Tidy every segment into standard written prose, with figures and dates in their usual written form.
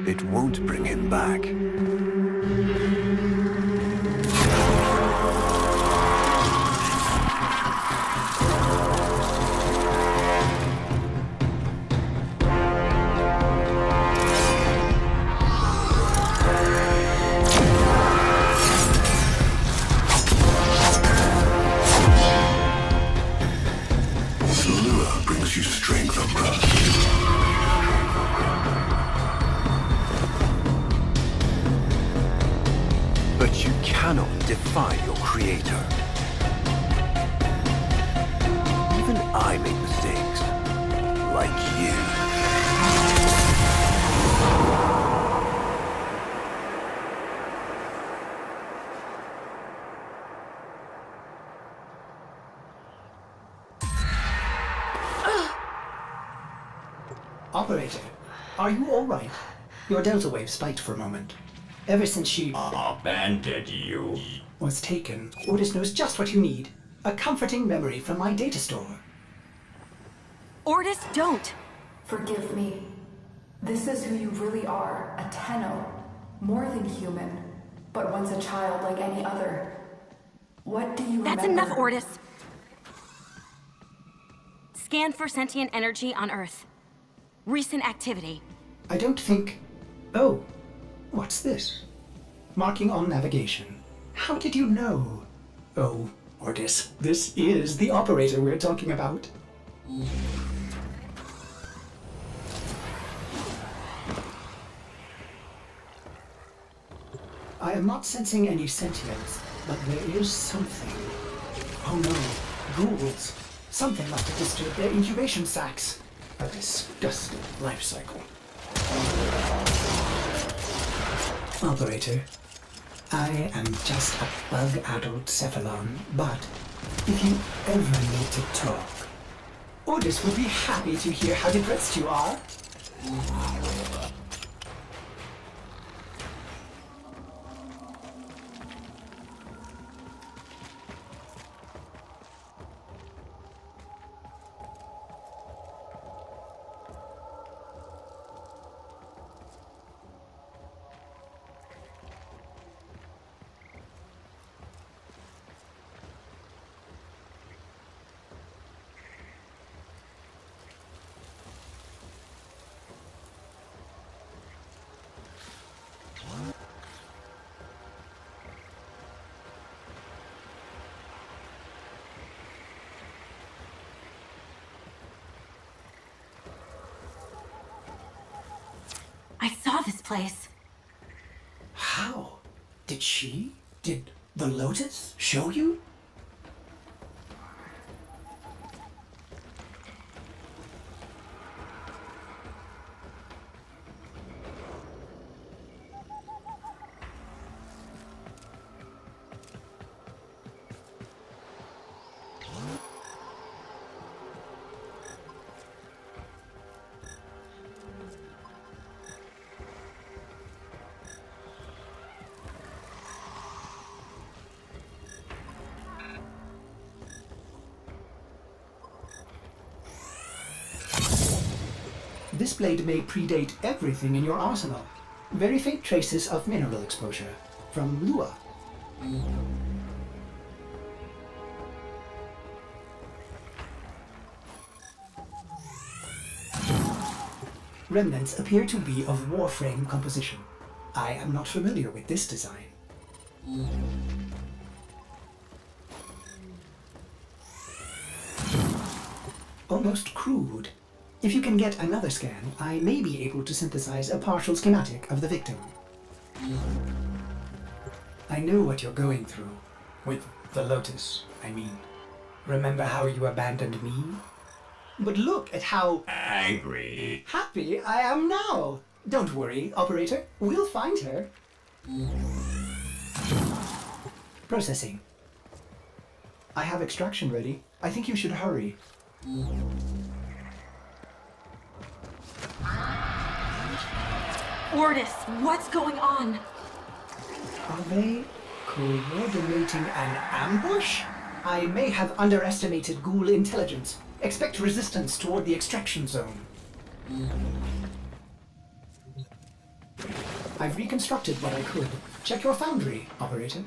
It won't bring him back. Brings you strength, Umbra. But you cannot defy your creator. Even I make mistakes. Like you. Operator, are you all right? Your delta wave spiked for a moment. Ever since she abandoned you. was taken, Ordis knows just what you need. A comforting memory from my data store. Ordis, don't! Forgive me. This is who you really are, a Tenno. More than human, but once a child like any other. What do you That's remember? enough, Ordis! Scan for sentient energy on Earth. Recent activity. I don't think... Oh, what's this? Marking on navigation. How did you know? Oh, Ordis, this is the operator we're talking about. I am not sensing any sentience, but there is something. Oh no, ghouls. Something must have disturbed their incubation sacs. A disgusting life cycle. Operator, I am just a bug-addled cephalon, but if you ever need to talk, Ordis would be happy to hear how depressed you are. I saw this place. How? Did the Lotus show you? This blade may predate everything in your arsenal. Very faint traces of mineral exposure from Lua. Remnants appear to be of Warframe composition. I am not familiar with this design. Almost crude. If you can get another scan, I may be able to synthesize a partial schematic of the victim. I know what you're going through. With the Lotus, I mean. Remember how you abandoned me? But look at how Angry. happy I am now! Don't worry, operator. We'll find her. Processing. I have extraction ready. I think you should hurry. Ordis, what's going on? Are they coordinating an ambush? I may have underestimated ghoul intelligence. Expect resistance toward the extraction zone. I've reconstructed what I could. Check your foundry, operator.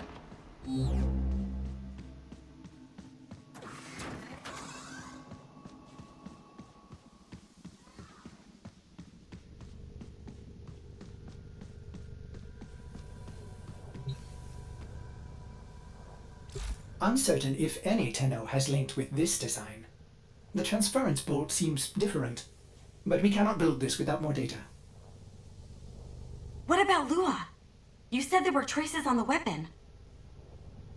Uncertain if any Tenno has linked with this design. The transference bolt seems different, but we cannot build this without more data. What about Lua? You said there were traces on the weapon.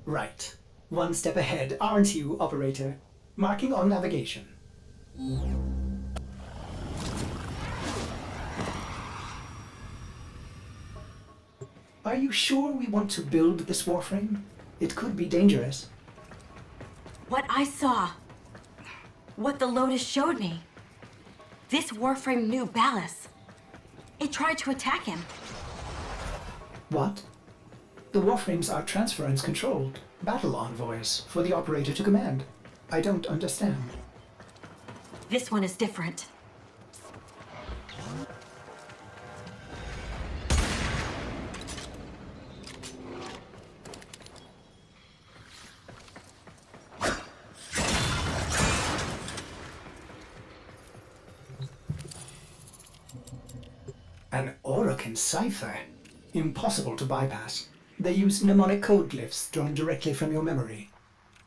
Right. One step ahead, aren't you, operator? Marking on navigation. Are you sure we want to build this Warframe? It could be dangerous. What I saw. What the Lotus showed me. This Warframe knew Ballas. It tried to attack him. What? The Warframes are transference controlled, battle envoys for the operator to command. I don't understand. This one is different. An Orokin cipher? Impossible to bypass. They use mnemonic code glyphs drawn directly from your memory.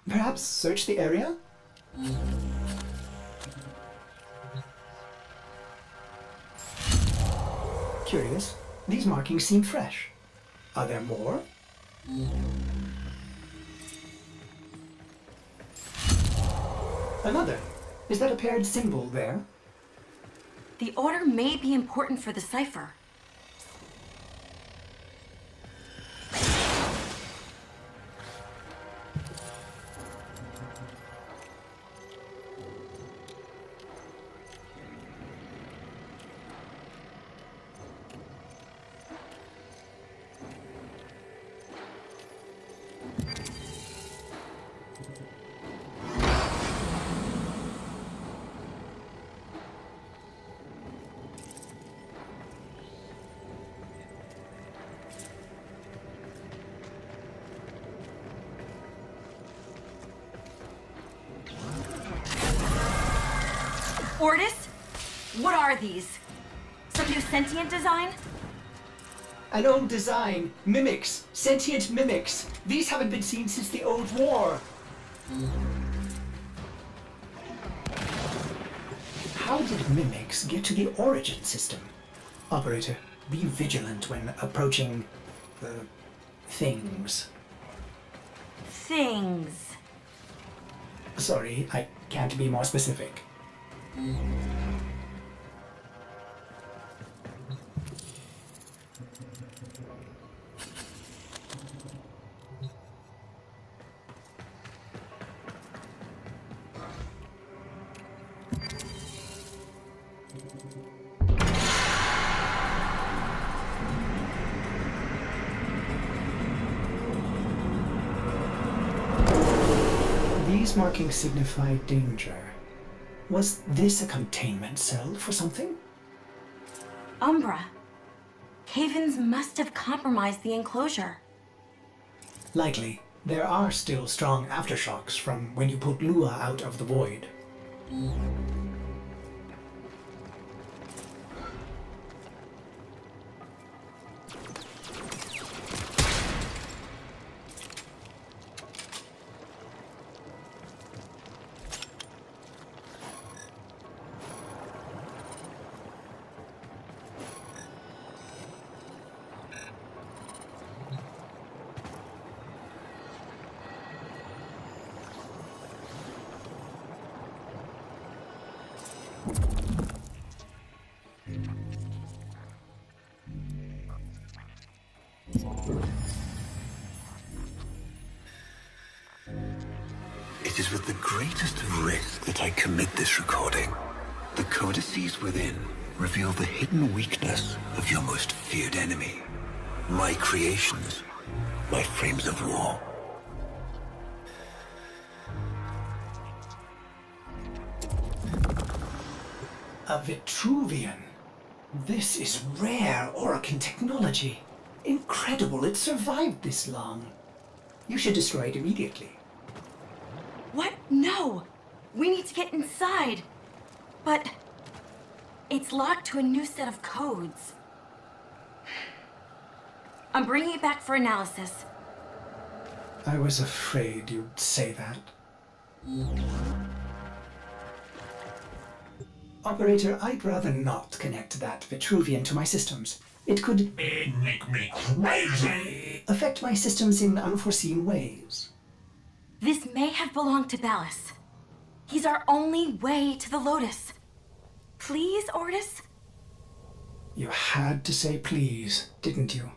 Perhaps search the area? Curious. These markings seem fresh. Are there more? Another. Is that a paired symbol there? The order may be important for the cipher. Ordis? What are these? Some new sentient design? An old design. Mimics. Sentient mimics. These haven't been seen since the old war. How did mimics get to the origin system? Operator, be vigilant when approaching things. Things. Sorry, I can't be more specific. These markings signify danger. Was this a containment cell for something? Umbra. Havens must have compromised the enclosure. Likely. There are still strong aftershocks from when you put Lua out of the void. It is with the greatest of risk that I commit this recording. The codices within reveal the hidden weakness of your most feared enemy. My creations, my frames of war. A Vitruvian. This is rare Orokin technology. Incredible it survived this long. You should destroy it immediately. What? No! We need to get inside. But it's locked to a new set of codes. I'm bringing it back for analysis. I was afraid you'd say that. Operator, I'd rather not connect that Vitruvian to my systems. It could Make me crazy. affect my systems in unforeseen ways. This may have belonged to Ballas. He's our only way to the Lotus. Please, Ortis? You had to say please, didn't you?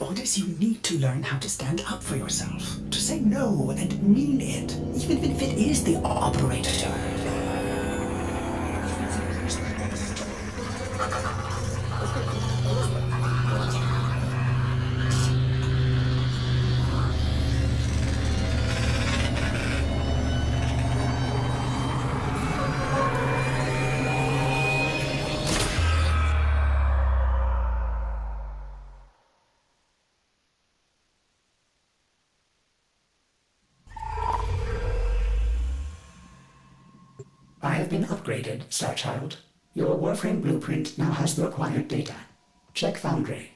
Otis, you need to learn how to stand up for yourself. To say no and mean it, even if it is the operator. I have been upgraded, Starchild. Your Warframe blueprint now has the required data. Check Foundry.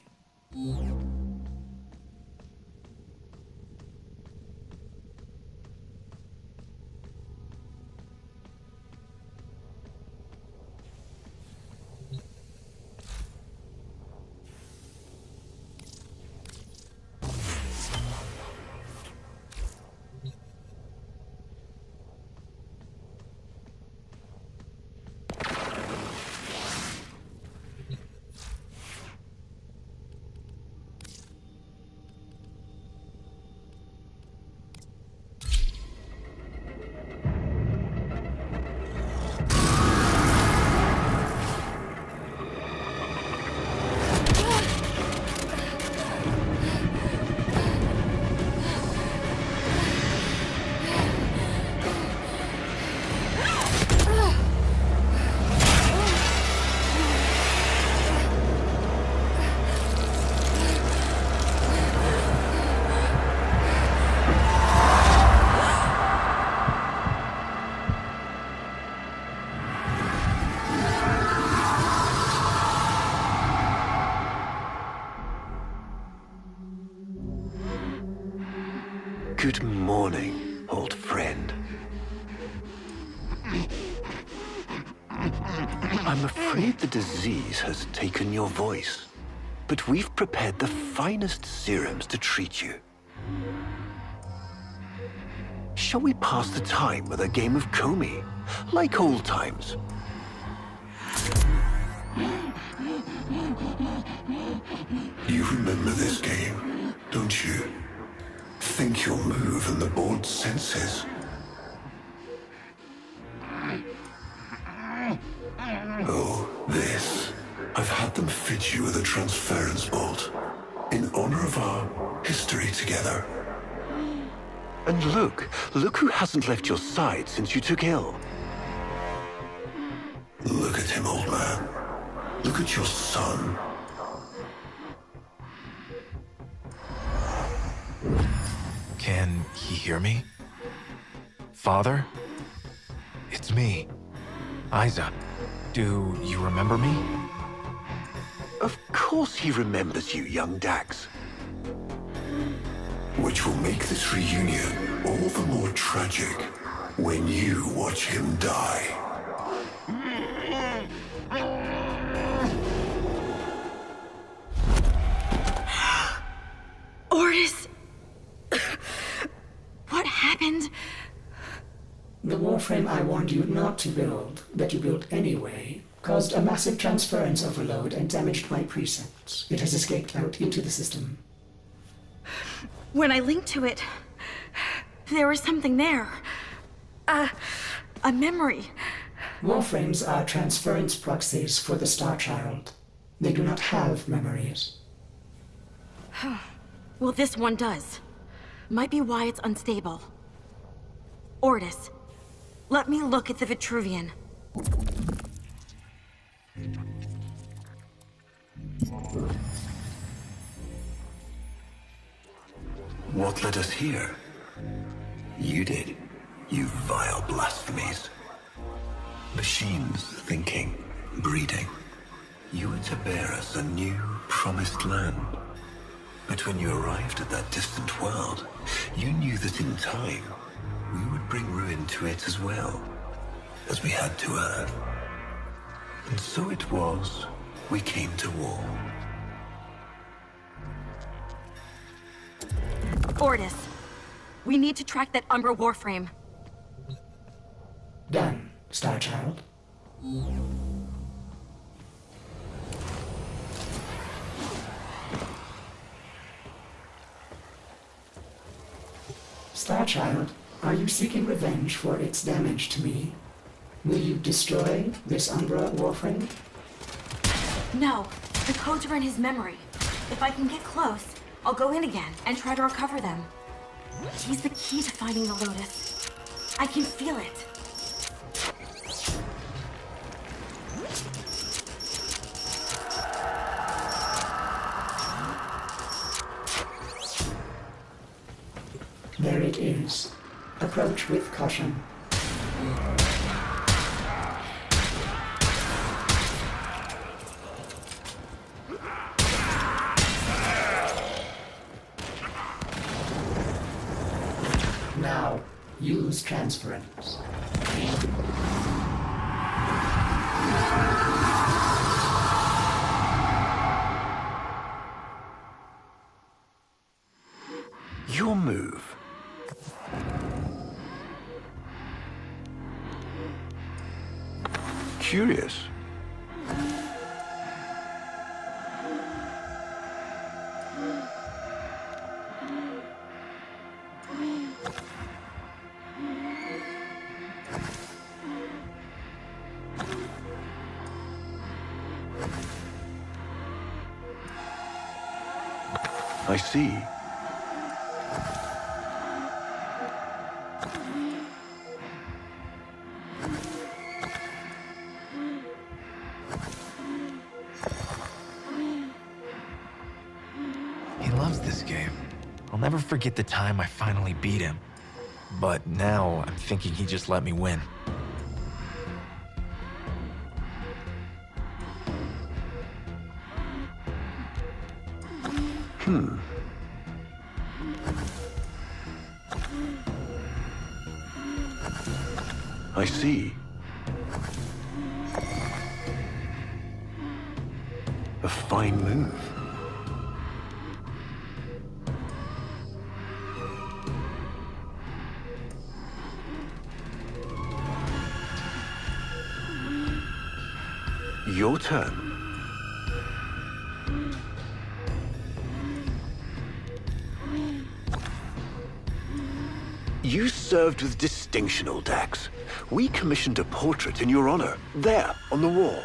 Good morning, old friend. I'm afraid the disease has taken your voice, but we've prepared the finest serums to treat you. Shall we pass the time with a game of Comey, like old times? You remember this game, don't you? Think your move and the board senses. Oh, this. I've had them fit you with a transference bolt in honor of our history together. And look who hasn't left your side since you took ill. Look at him, old man. Look at your son. Can he hear me? Father? It's me, Isa. Do you remember me? Of course he remembers you, young Dax. Which will make this reunion all the more tragic when you watch him die. Ortis! What happened? The Warframe I warned you not to build, that you built anyway, caused a massive transference overload and damaged my precepts. It has escaped out into the system. When I linked to it, There was something there. A memory. Warframes are transference proxies for the Star Child. They do not have memories. Well, this one does. Might be why it's unstable. Ordis, let me look at the Vitruvian. What led us here? You did, you vile blasphemies. Machines thinking, breeding. You were to bear us a new, promised land. But when you arrived at that distant world, you knew that in time, we would bring ruin to it as well, as we had to Earth. And so it was, we came to war. Ordis, we need to track that Umbra Warframe. Done, Star Child. Star Child, are you seeking revenge for its damage to me? Will you destroy this Umbra Warframe? No, the codes are in his memory. If I can get close, I'll go in again and try to recover them. He's the key to finding the Lotus. I can feel it. There it is. Approach with caution. Now, use transference. Your move. Curious. I see. He loves this game. I'll never forget the time I finally beat him. But now I'm thinking he just let me win. I see. A fine move. Your turn. You served with distinction, old Dax. We commissioned a portrait in your honor, there, on the wall.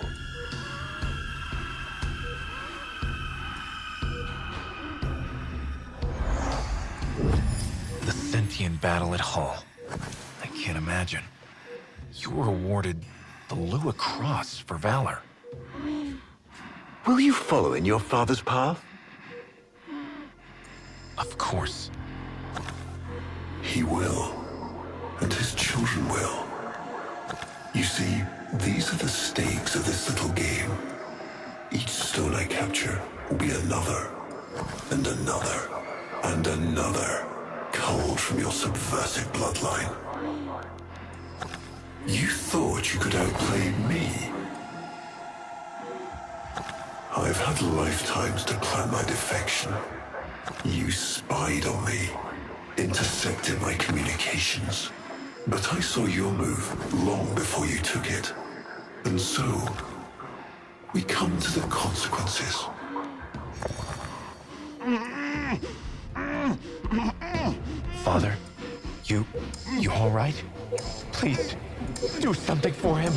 The sentient battle at Hull. I can't imagine. You were awarded the Lua Cross for valor. Will you follow in your father's path? Of course. He will, and his children will. You see, these are the stakes of this little game. Each stone I capture will be another, and another, and another, culled from your subversive bloodline. You thought you could outplay me? I've had lifetimes to plan my defection. You spied on me, intercepted my communications. But I saw your move long before you took it. And so, we come to the consequences. Father, You all right? Please, do something for him.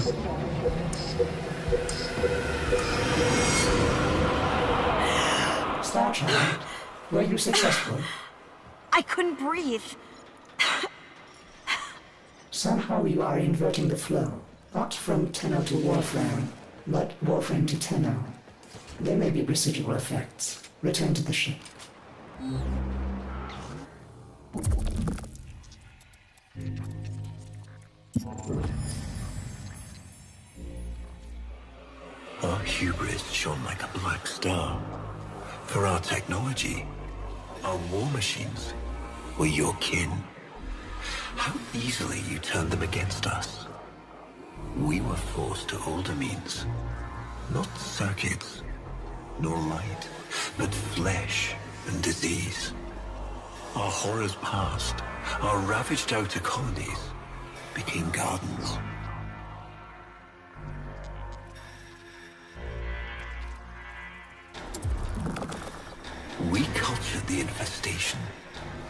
Star Child, were you successful? I couldn't breathe. Somehow you are inverting the flow. Not from Tenno to Warframe, but Warframe to Tenno. There may be residual effects. Return to the ship. Our hubris shone like a black star. For our technology, our war machines were your kin. How easily you turned them against us. We were forced to older means. Not circuits, nor light, but flesh and disease. Our horrors passed. Our ravaged outer colonies became gardens. We cultured the infestation,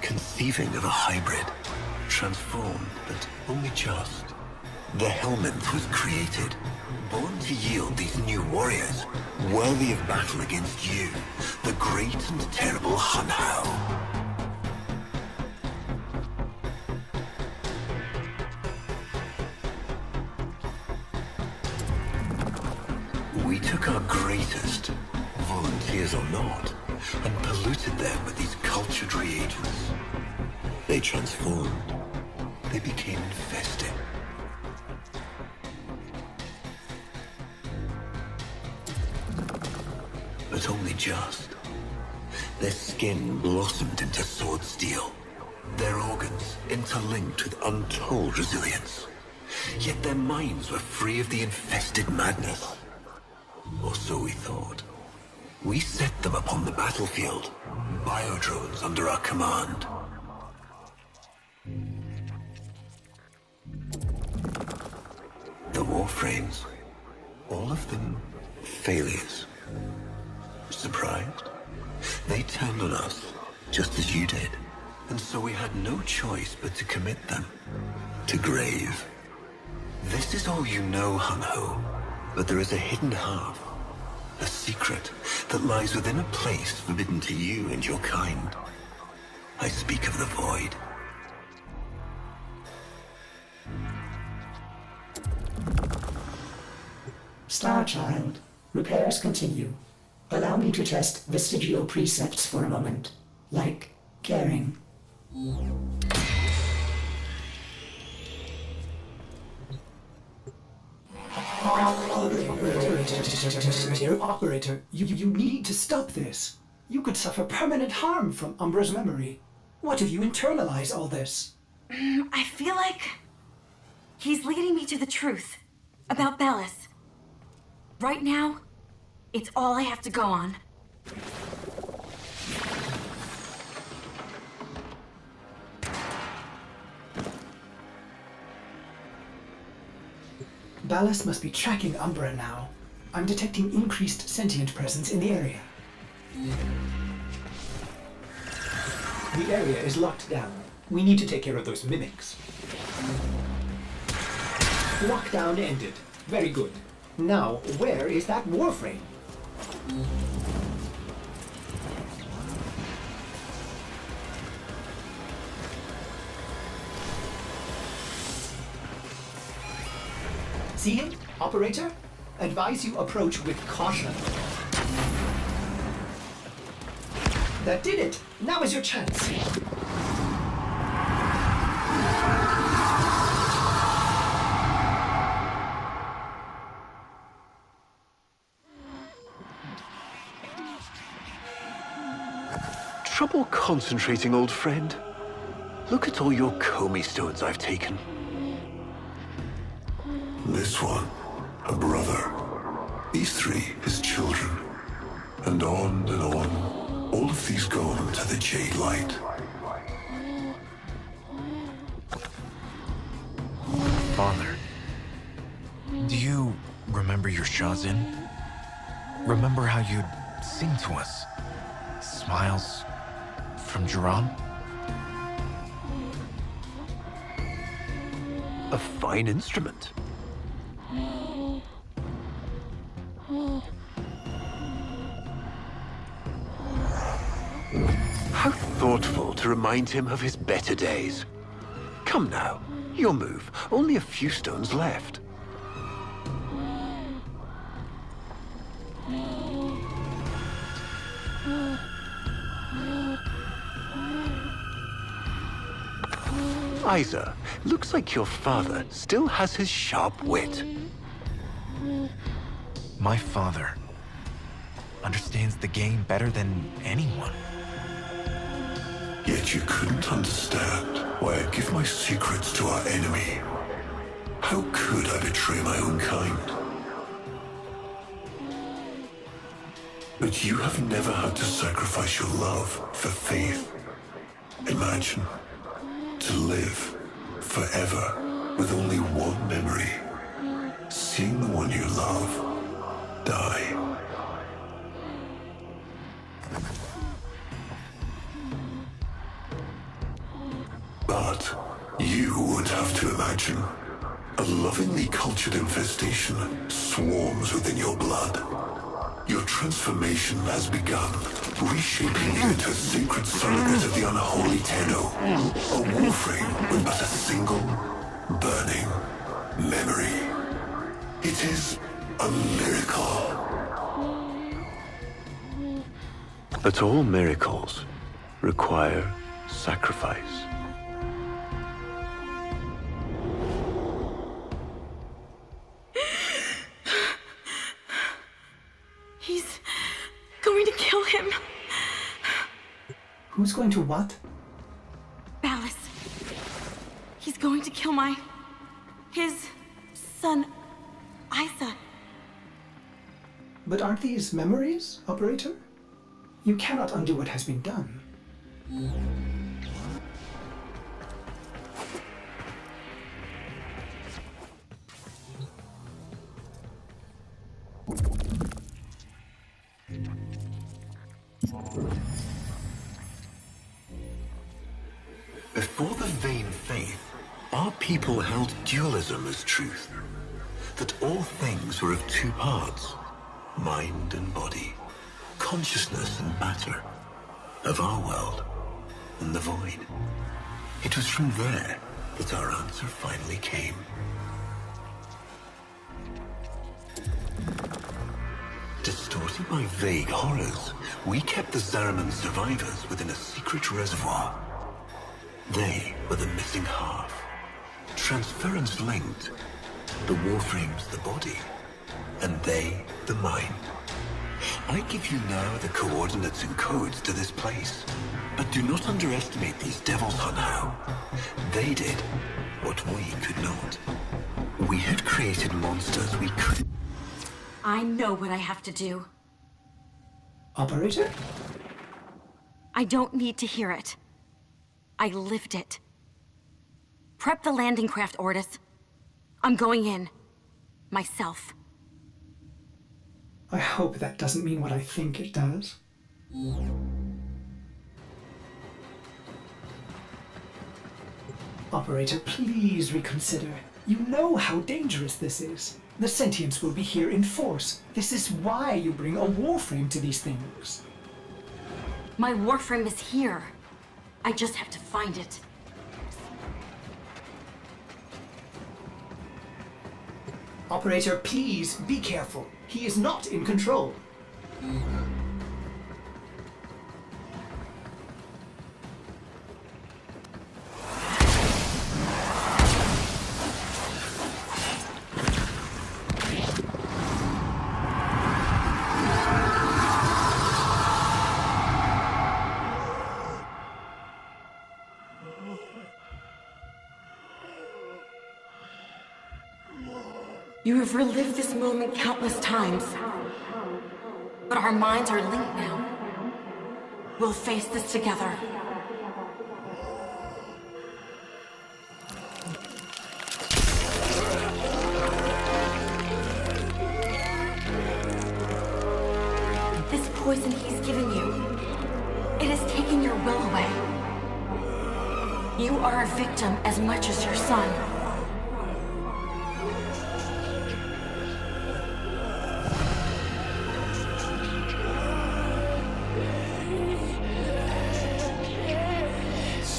conceiving of a hybrid, transformed, but only just. The Helminth was created, born to yield these new warriors, worthy of battle against you, the great and terrible Hun Hao. We took our greatest, volunteers or not, and polluted them with these cultured reagents. They transformed. They became infested. But only just. Their skin blossomed into sword steel. Their organs interlinked with untold resilience. Yet their minds were free of the infested madness. Or so we thought. We set them upon the battlefield, biodrones under our command. The Warframes, all of them failures. Surprised? They turned on us, just as you did. And so we had no choice but to commit them to grave. This is all you know, Hun Ho, but there is a hidden half. A secret that lies within a place forbidden to you and your kind. I speak of the Void. Star Child, repairs continue. Allow me to test vestigial precepts for a moment, like caring. Operator, you need to stop this. You could suffer permanent harm from Umbra's memory. What if you internalize all this? I feel like he's leading me to the truth about Bellis. Right now, it's all I have to go on. Ballas must be tracking Umbra now. I'm detecting increased sentient presence in the area. The area is locked down. We need to take care of those mimics. Lockdown ended. Very good. Now, where is that Warframe? See him, operator? Advise you approach with caution. That did it! Now is your chance! Trouble concentrating, old friend? Look at all your Comey stones I've taken. This one, a brother. These three, his children. And on and on. All of these gone to the Jade Light. Father, do you remember your Shazin? Remember how you'd sing to us? Smiles from Jiran? A fine instrument. How thoughtful to remind him of his better days. Come now, your move. Only a few stones left. Isa, looks like your father still has his sharp wit. My father understands the game better than anyone. Yet you couldn't understand why I give my secrets to our enemy. How could I betray my own kind? But you have never had to sacrifice your love for faith. Imagine to live forever with only one memory, seeing the one you love die. But you would have to imagine a lovingly cultured infestation swarms within your blood. Your transformation has begun, reshaping you into a sacred surrogate of the unholy Tenno, a Warframe with but a single, burning memory. It is a miracle. But all miracles require sacrifice. He's going to kill him. Who's going to what? Ballas. He's going to kill his son, Isa. But aren't these memories, Operator? You cannot undo what has been done. Before the vain faith, our people held dualism as truth. That all things were of two parts, mind and body, consciousness and matter, of our world and the void. It was from there that our answer finally came. Distorted by vague horrors, we kept the Zariman survivors within a secret reservoir. They were the missing half. Transference linked. The Warframe's the body, and they the mind. I give you now the coordinates and codes to this place. But do not underestimate these devils, Hunhow. They did what we could not. We had created monsters we couldn't. I know what I have to do. Operator? I don't need to hear it. I lived it. Prep the landing craft, Ordis. I'm going in. Myself. I hope that doesn't mean what I think it does. Operator, please reconsider. You know how dangerous this is. The sentients will be here in force. This is why you bring a Warframe to these things. My Warframe is here. I just have to find it. Operator, please be careful. He is not in control. You have relived this moment countless times. But our minds are linked now. We'll face this together. This poison he's given you, it has taken your will away. You are a victim as much as your son.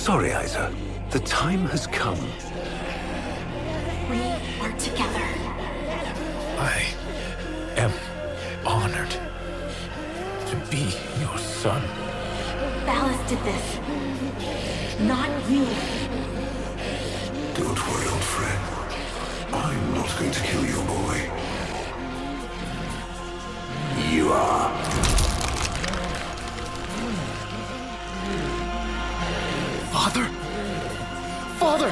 sorry, Isa. The time has come. We are together. I am honored to be your son. Valis did this. Not you. Don't worry, old friend. I'm not going to kill your boy. You are. Father? Father!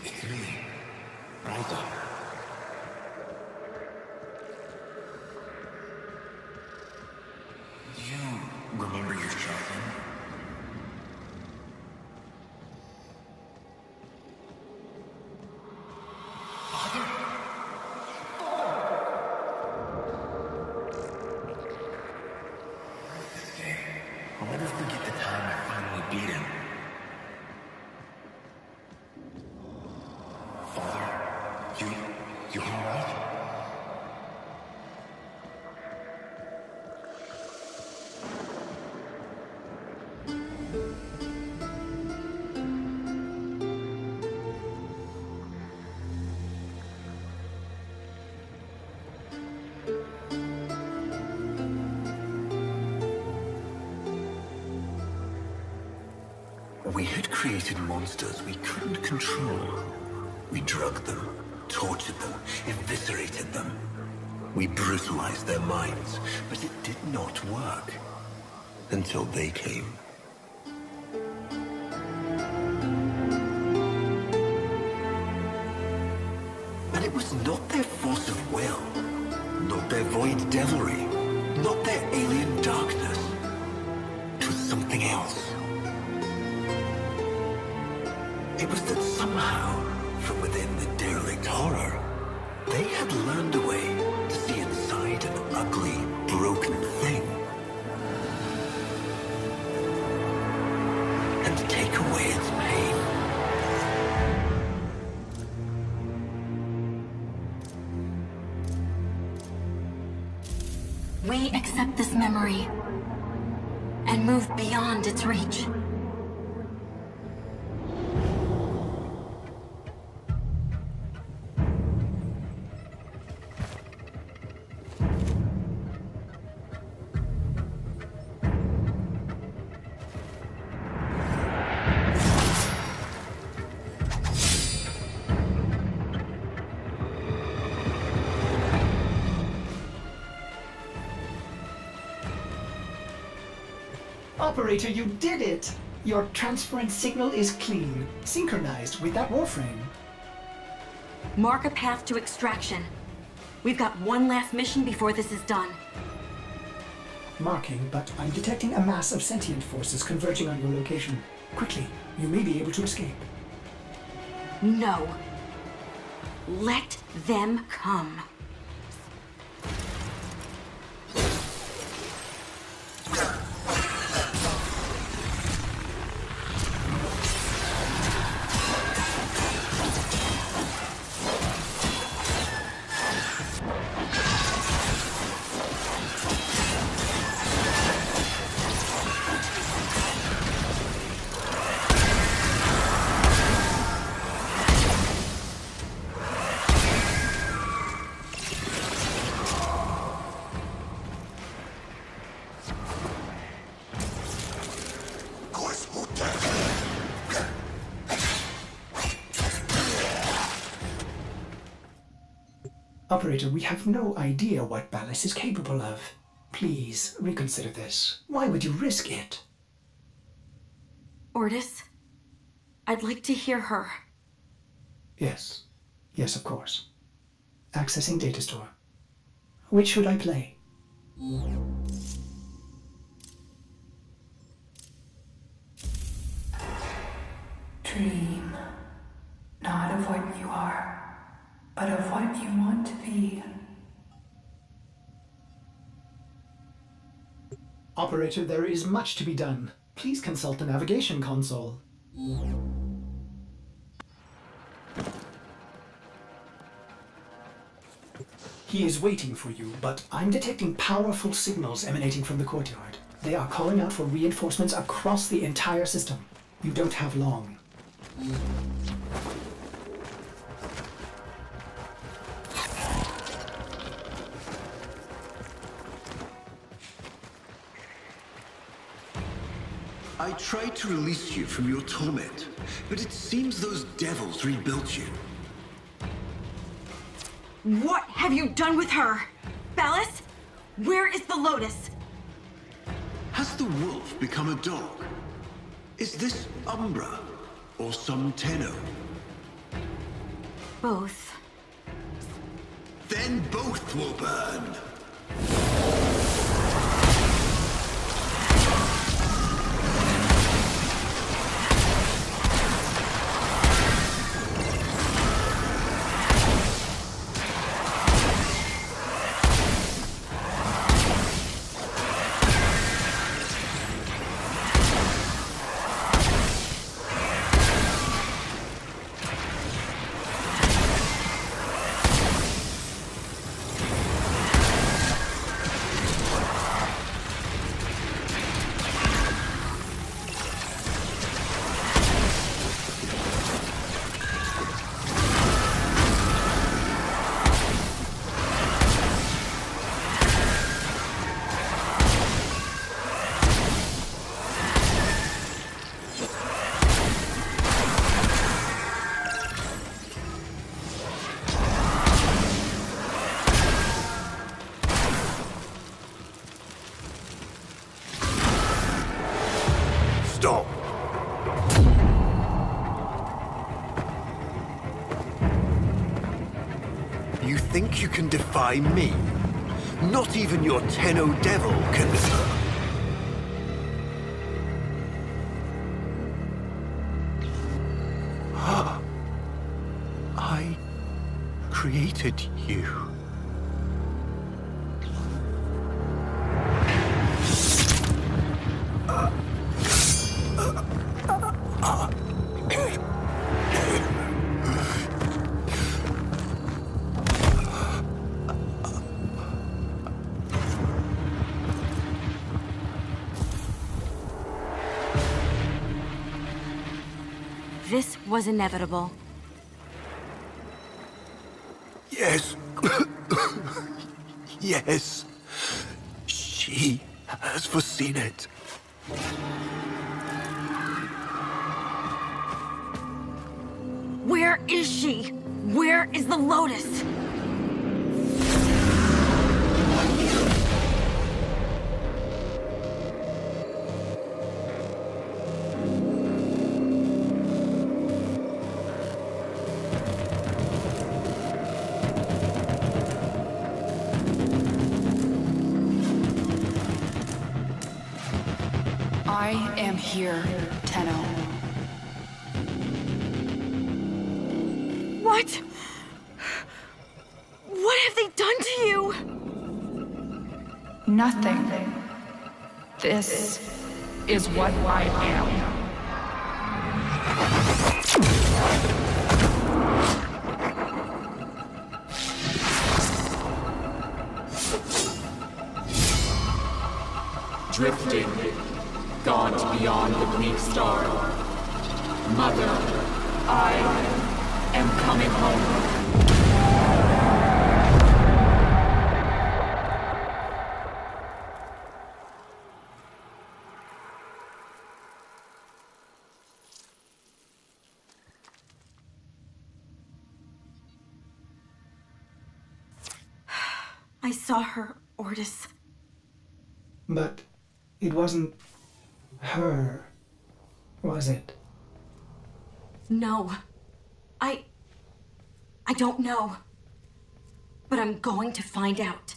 It's me, Raida. Do you remember your childhood? I'll never forget the time I finally beat him. Father, you alright? We had created monsters we couldn't control. We drugged them, tortured them, eviscerated them. We brutalized their minds, but it did not work. Until they came. And it was not their force of will, not their void devilry, not their alien darkness. It was something else. It was that somehow, from within the derelict horror, they had learned a way to see inside an ugly, broken thing. And to take away its pain. We accept this memory and move beyond its reach. Operator, you did it! Your transference signal is clean, synchronized with that Warframe. Mark a path to extraction. We've got one last mission before this is done. Marking, but I'm detecting a mass of sentient forces converging on your location. Quickly, you may be able to escape. No. Let them come. Operator, we have no idea what Valis is capable of. Please, reconsider this. Why would you risk it? Ordis, I'd like to hear her. Yes. Yes, of course. Accessing data store. Which should I play? Dream, not of what you are, but of what you want to be. Operator, there is much to be done. Please consult the navigation console. He is waiting for you, but I'm detecting powerful signals emanating from the courtyard. They are calling out for reinforcements across the entire system. You don't have long. I tried to release you from your torment, but it seems those devils rebuilt you. What have you done with her? Ballas? Where is the Lotus? Has the wolf become a dog? Is this Umbra or some Tenno? Both. Then both will burn. Stop! You think you can defy me? Not even your Tenno devil can... I created you. This was inevitable. Yes. Yes. She has foreseen it. Where is she? Where is the Lotus? I am here, Tenno. What? What have they done to you? Nothing. This is what I am. Drifting, gaunt beyond the Greek star. Mother, I am coming home. I saw her, Ordis. But it wasn't her, was it? No. I don't know. But I'm going to find out.